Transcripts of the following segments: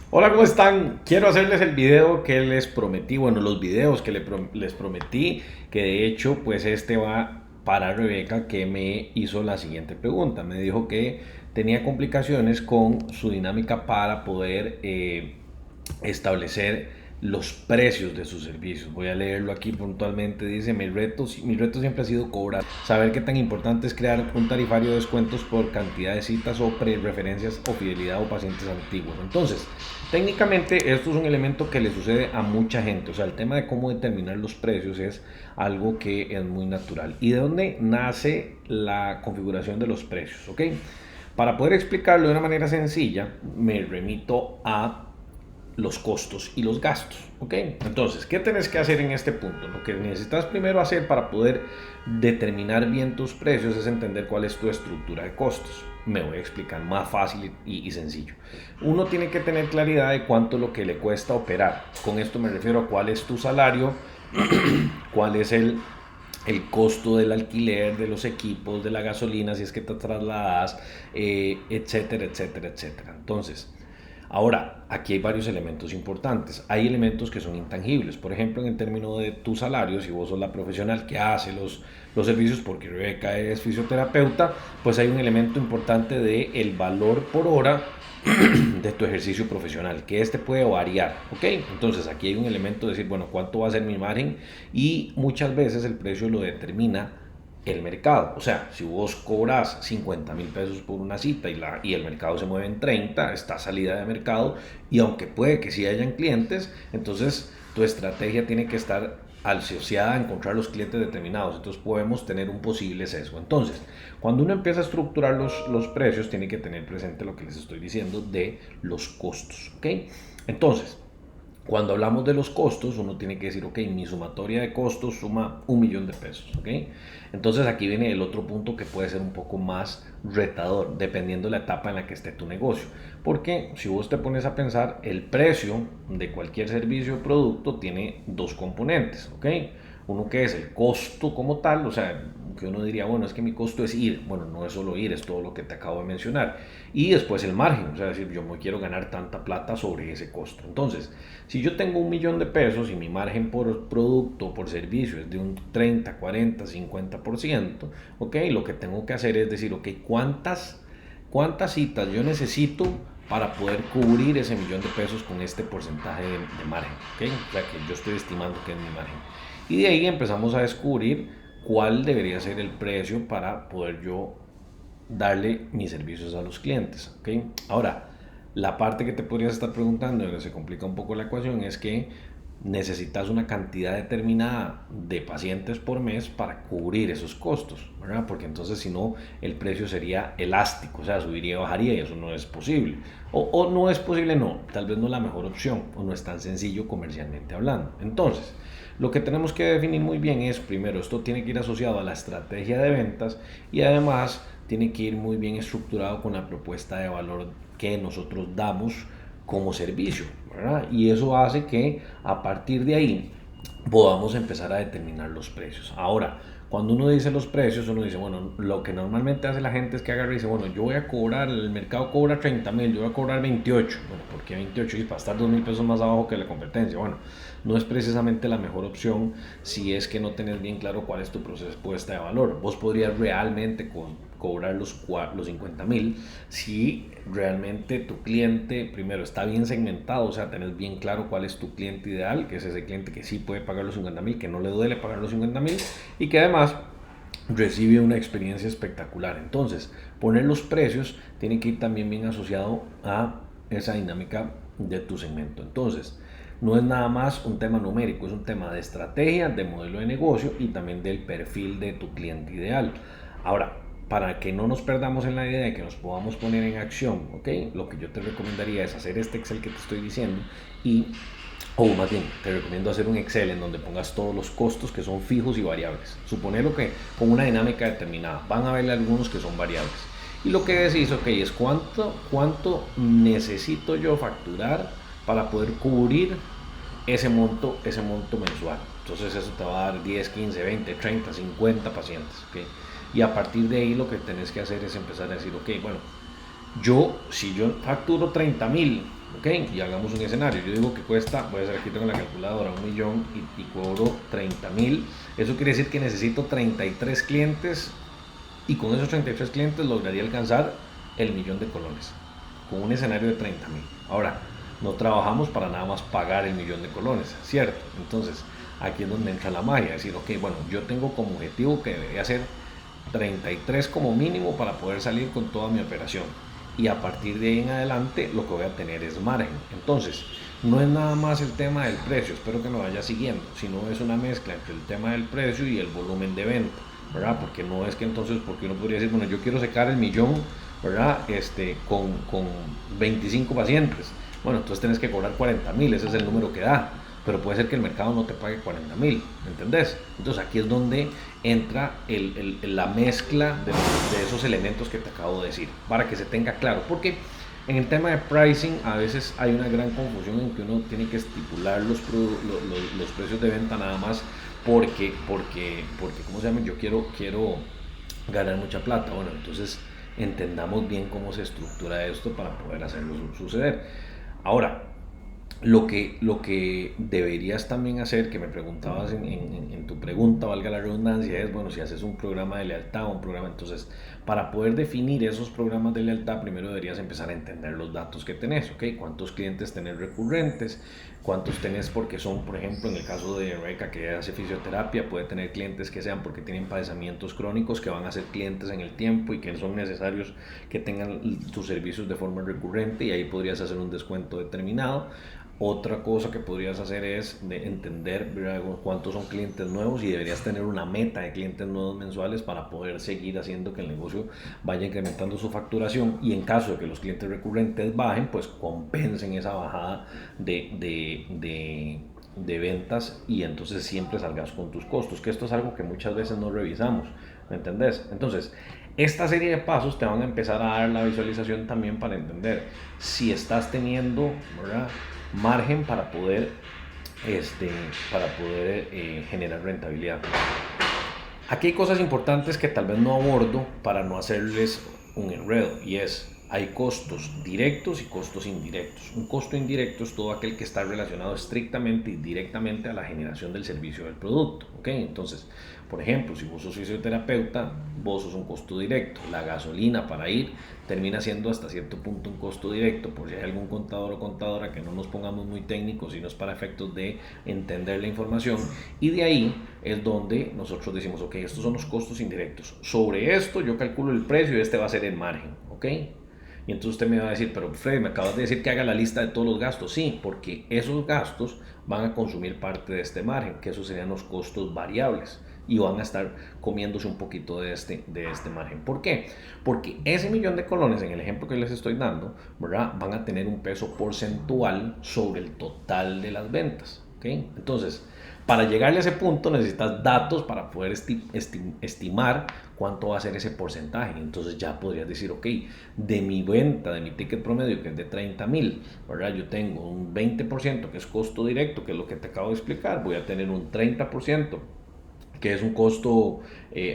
Hola, ¿cómo están? Quiero hacerles el video que les prometí, bueno, los videos que les prometí, que de hecho, pues este va para Rebeca, que me hizo la siguiente pregunta. Me dijo que tenía complicaciones con su dinámica para poder establecer los precios de sus servicios. Voy a leerlo aquí puntualmente. Dice, mi reto siempre ha sido cobrar. Saber qué tan importante es crear un tarifario de descuentos por cantidad de citas o preferencias o fidelidad o pacientes antiguos. Entonces, técnicamente esto es un elemento que le sucede a mucha gente. O sea, el tema de cómo determinar los precios es algo que es muy natural. ¿Y de dónde nace la configuración de los precios? ¿Ok? Para poder explicarlo de una manera sencilla, me remito a los costos y los gastos. ¿Ok? Entonces, ¿qué tenés que hacer en este punto? Lo que necesitas primero hacer para poder determinar bien tus precios es entender cuál es tu estructura de costos. Me voy a explicar más fácil y sencillo. Uno tiene que tener claridad de cuánto es lo que le cuesta operar. Con esto me refiero a cuál es tu salario, cuál es el costo del alquiler, de los equipos, de la gasolina, si es que te trasladas, etcétera, etcétera, etcétera. Entonces, ahora, aquí hay varios elementos importantes. Hay elementos que son intangibles. Por ejemplo, en el término de tu salario, si vos sos la profesional que hace los servicios, porque Rebeca es fisioterapeuta, pues hay un elemento importante de el valor por hora de tu ejercicio profesional, que este puede variar, ¿ok? Entonces aquí hay un elemento de decir, bueno, ¿cuánto va a ser mi margen? Y muchas veces el precio lo determina el mercado. O sea, si vos cobras 50.000 pesos por una cita y el mercado se mueve en 30, está salida de mercado y aunque puede que sí hayan clientes, entonces tu estrategia tiene que estar asociada a encontrar los clientes determinados. Entonces podemos tener un posible sesgo. Entonces, cuando uno empieza a estructurar los precios, tiene que tener presente lo que les estoy diciendo de los costos. ¿Ok? Entonces, cuando hablamos de los costos, uno tiene que decir, ok, mi sumatoria de costos suma 1.000.000 de pesos, ¿ok? Entonces aquí viene el otro punto que puede ser un poco más retador, dependiendo de la etapa en la que esté tu negocio. Porque si vos te pones a pensar, el precio de cualquier servicio o producto tiene dos componentes, ¿ok? Uno que es el costo como tal, o sea, que uno diría, bueno, es que mi costo es ir. Bueno, no es solo ir, es todo lo que te acabo de mencionar. Y después el margen, o sea, decir, yo me quiero ganar tanta plata sobre ese costo. Entonces, si yo tengo 1.000.000 de pesos y mi margen por producto, por servicio es de un 30, 40, 50%, ok, lo que tengo que hacer es decir, ok, ¿cuántas citas yo necesito para poder cubrir ese 1.000.000 de pesos con este porcentaje de margen? ¿Ok? O sea, que yo estoy estimando que es mi margen. Y de ahí empezamos a descubrir cuál debería ser el precio para poder yo darle mis servicios a los clientes. ¿Ok? Ahora, la parte que te podrías estar preguntando, donde se complica un poco la ecuación, es que necesitas una cantidad determinada de pacientes por mes para cubrir esos costos, ¿verdad? Porque entonces si no, el precio sería elástico, o sea, subiría y bajaría y eso no es posible. O no es posible, no, tal vez no es la mejor opción o no es tan sencillo comercialmente hablando. Entonces, lo que tenemos que definir muy bien es, primero, esto tiene que ir asociado a la estrategia de ventas y además tiene que ir muy bien estructurado con la propuesta de valor que nosotros damos como servicio, ¿verdad? Y eso hace que a partir de ahí podamos empezar a determinar los precios. Ahora, cuando uno dice los precios, uno dice, bueno, lo que normalmente hace la gente es que agarra y dice, bueno, yo voy a cobrar, el mercado cobra 30.000, yo voy a cobrar 28. Bueno, ¿por qué 28? Y para estar 2.000 pesos más abajo que la competencia. Bueno, no es precisamente la mejor opción si es que no tenés bien claro cuál es tu propuesta de valor. Vos podrías realmente cobrar los 50.000 si realmente tu cliente primero está bien segmentado, o sea, tenés bien claro cuál es tu cliente ideal, que es ese cliente que sí puede pagar los 50.000, que no le duele pagar los 50.000 y que además recibe una experiencia espectacular. Entonces, poner los precios tiene que ir también bien asociado a esa dinámica de tu segmento. Entonces, no es nada más un tema numérico, es un tema de estrategia, de modelo de negocio y también del perfil de tu cliente ideal. Ahora, para que no nos perdamos en la idea de que nos podamos poner en acción, ¿ok? Lo que yo te recomendaría es hacer este Excel que te estoy diciendo y o más bien, te recomiendo hacer un Excel en donde pongas todos los costos que son fijos y variables. Suponelo que con una dinámica determinada. Van a haber algunos que son variables. Y lo que decís, ok, es cuánto necesito yo facturar para poder cubrir ese monto mensual. Entonces eso te va a dar 10, 15, 20, 30, 50 pacientes. ¿Okay? Y a partir de ahí lo que tenés que hacer es empezar a decir, ok, bueno, si yo facturo 30.000, ok, ok, y hagamos un escenario. Yo digo que cuesta, voy a hacer aquí, tengo la calculadora, 1 millón y cobro 30.000. Eso quiere decir que necesito 33 clientes y con esos 33 clientes lograría alcanzar el millón de colones con un escenario de 30.000. Ahora, no trabajamos para nada más pagar el millón de colones, ¿cierto? Entonces, aquí es donde entra la magia, decir, ok, bueno, yo tengo como objetivo que debería ser 33 como mínimo para poder salir con toda mi operación. Y a partir de ahí en adelante lo que voy a tener es margen. Entonces, no es nada más el tema del precio, espero que me vaya siguiendo, sino es una mezcla entre el tema del precio y el volumen de venta, ¿verdad? Porque no es que entonces, porque uno podría decir, bueno, yo quiero secar el millón, ¿verdad? Con 25 pacientes. Bueno, entonces tienes que cobrar 40.000, ese es el número que da. Pero puede ser que el mercado no te pague 40.000, ¿entendés? Entonces aquí es donde entra la mezcla de esos elementos que te acabo de decir, para que se tenga claro. Porque en el tema de pricing a veces hay una gran confusión en que uno tiene que estipular los precios de venta nada más porque ¿cómo se llama? Yo quiero ganar mucha plata. Bueno, entonces entendamos bien cómo se estructura esto para poder hacerlo suceder. Ahora, lo que deberías también hacer, que me preguntabas en tu pregunta, valga la redundancia, es, bueno, si haces un programa de lealtad o un programa, entonces, para poder definir esos programas de lealtad, primero deberías empezar a entender los datos que tenés, ¿ok? ¿Cuántos clientes tenés recurrentes? ¿Cuántos tenés porque son, por ejemplo, en el caso de Rebeca, que hace fisioterapia, puede tener clientes que sean porque tienen padecimientos crónicos, que van a ser clientes en el tiempo y que son necesarios que tengan tus servicios de forma recurrente, y ahí podrías hacer un descuento determinado. Otra cosa que podrías hacer es de entender, ¿verdad?, cuántos son clientes nuevos, y deberías tener una meta de clientes nuevos mensuales para poder seguir haciendo que el negocio vaya incrementando su facturación, y en caso de que los clientes recurrentes bajen, pues compensen esa bajada de ventas, y entonces siempre salgas con tus costos, que esto es algo que muchas veces no revisamos, ¿me entendés? Entonces, esta serie de pasos te van a empezar a dar la visualización también para entender si estás teniendo, ¿verdad?, margen para poder generar rentabilidad. Aquí hay cosas importantes que tal vez no abordo para no hacerles un enredo, y es, hay costos directos y costos indirectos. Un costo indirecto es todo aquel que está relacionado estrictamente y directamente a la generación del servicio del producto, ¿ok? Entonces, por ejemplo, si vos sos fisioterapeuta, vos sos un costo directo. La gasolina para ir termina siendo hasta cierto punto un costo directo, por si hay algún contador o contadora, que no nos pongamos muy técnicos, sino es para efectos de entender la información. Y de ahí es donde nosotros decimos, ok, estos son los costos indirectos. Sobre esto yo calculo el precio y este va a ser el margen, ¿ok? Y entonces usted me va a decir, pero Freddy, me acabas de decir que haga la lista de todos los gastos. Sí, porque esos gastos van a consumir parte de este margen, que esos serían los costos variables, y van a estar comiéndose un poquito de este margen. ¿Por qué? Porque ese millón de colones, en el ejemplo que les estoy dando, ¿verdad?, van a tener un peso porcentual sobre el total de las ventas, ¿ok? Entonces, para llegar a ese punto necesitas datos para poder estimar cuánto va a ser ese porcentaje. Entonces ya podrías decir, ok, de mi venta, de mi ticket promedio, que es de 30.000, ¿verdad?, yo tengo un 20% que es costo directo, que es lo que te acabo de explicar. Voy a tener un 30% que es un costo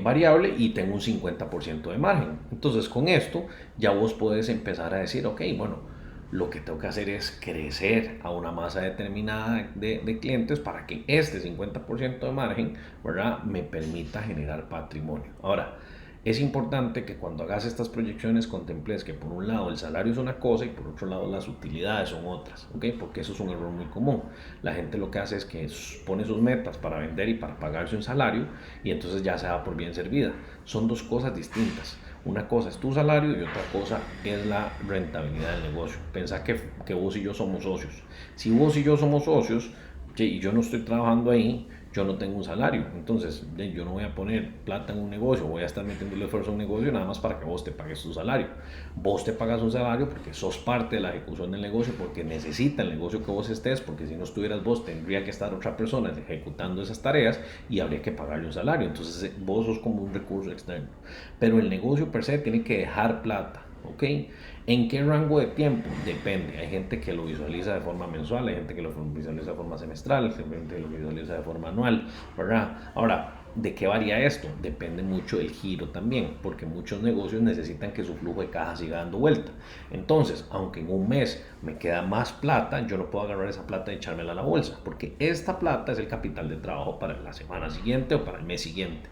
variable, y tengo un 50% de margen. Entonces con esto ya vos puedes empezar a decir, ok, bueno, lo que tengo que hacer es crecer a una masa determinada de clientes para que este 50% de margen, ¿verdad?, me permita generar patrimonio. Ahora, es importante que cuando hagas estas proyecciones contemples que por un lado el salario es una cosa y por otro lado las utilidades son otras, ¿ok? Porque eso es un error muy común. La gente lo que hace es que pone sus metas para vender y para pagarse un salario, y entonces ya se da por bien servida. Son dos cosas distintas. Una cosa es tu salario y otra cosa es la rentabilidad del negocio. Pensá que vos y yo somos socios. Si vos y yo somos socios y yo no estoy trabajando ahí, yo no tengo un salario. Entonces yo no voy a poner plata en un negocio, voy a estar metiéndole esfuerzo a un negocio nada más para que vos te pagues tu salario. Vos te pagas un salario porque sos parte de la ejecución del negocio, porque necesita el negocio que vos estés, porque si no estuvieras vos tendría que estar otra persona ejecutando esas tareas y habría que pagarle un salario. Entonces vos sos como un recurso externo, pero el negocio per se tiene que dejar plata, ¿ok? ¿En qué rango de tiempo? Depende. Hay gente que lo visualiza de forma mensual, hay gente que lo visualiza de forma semestral, hay gente que lo visualiza de forma anual, ¿verdad? Ahora, ¿De qué varía esto? Depende mucho del giro también, porque muchos negocios necesitan que su flujo de caja siga dando vuelta. Entonces, aunque en un mes me queda más plata, yo no puedo agarrar esa plata y echármela a la bolsa, porque esta plata es el capital de trabajo para la semana siguiente o para el mes siguiente.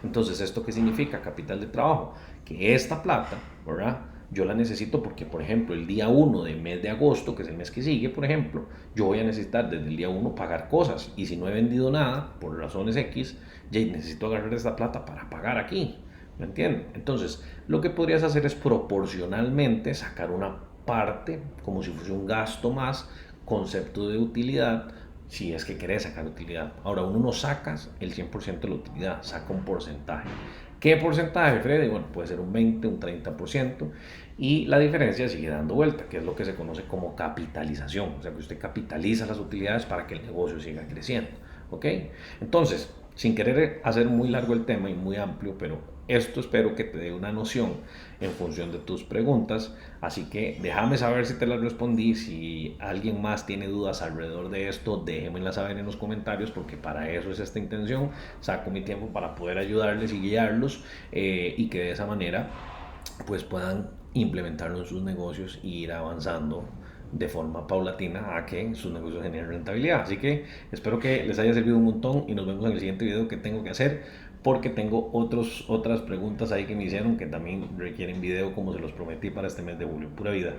Entonces, ¿esto qué significa? Capital de trabajo. Que esta plata, ¿verdad? Yo la necesito porque, por ejemplo, el día 1 del mes de agosto, que es el mes que sigue, por ejemplo, yo voy a necesitar desde el día 1 pagar cosas. Y si no he vendido nada, por razones X, ya necesito agarrar esta plata para pagar aquí. ¿Me entienden? Entonces, lo que podrías hacer es proporcionalmente sacar una parte, como si fuese un gasto más, concepto de utilidad, si es que querés sacar utilidad. Ahora, uno no sacas el 100% de la utilidad, saca un porcentaje. ¿Qué porcentaje, Freddy? Bueno, puede ser un 20, un 30%, y la diferencia sigue dando vuelta, que es lo que se conoce como capitalización, o sea que usted capitaliza las utilidades para que el negocio siga creciendo, ¿ok? Entonces, sin querer hacer muy largo el tema y muy amplio, pero esto espero que te dé una noción en función de tus preguntas, así que déjame saber si te las respondí. Si alguien más tiene dudas alrededor de esto, déjenmela saber en los comentarios, porque para eso es esta intención. Saco mi tiempo para poder ayudarles y guiarlos, y que de esa manera pues puedan implementarlo en sus negocios y ir avanzando de forma paulatina a que sus negocios generen rentabilidad. Así que espero que les haya servido un montón y nos vemos en el siguiente video que tengo que hacer, porque tengo otras preguntas ahí que me hicieron que también requieren video, como se los prometí para este mes de julio. Pura vida.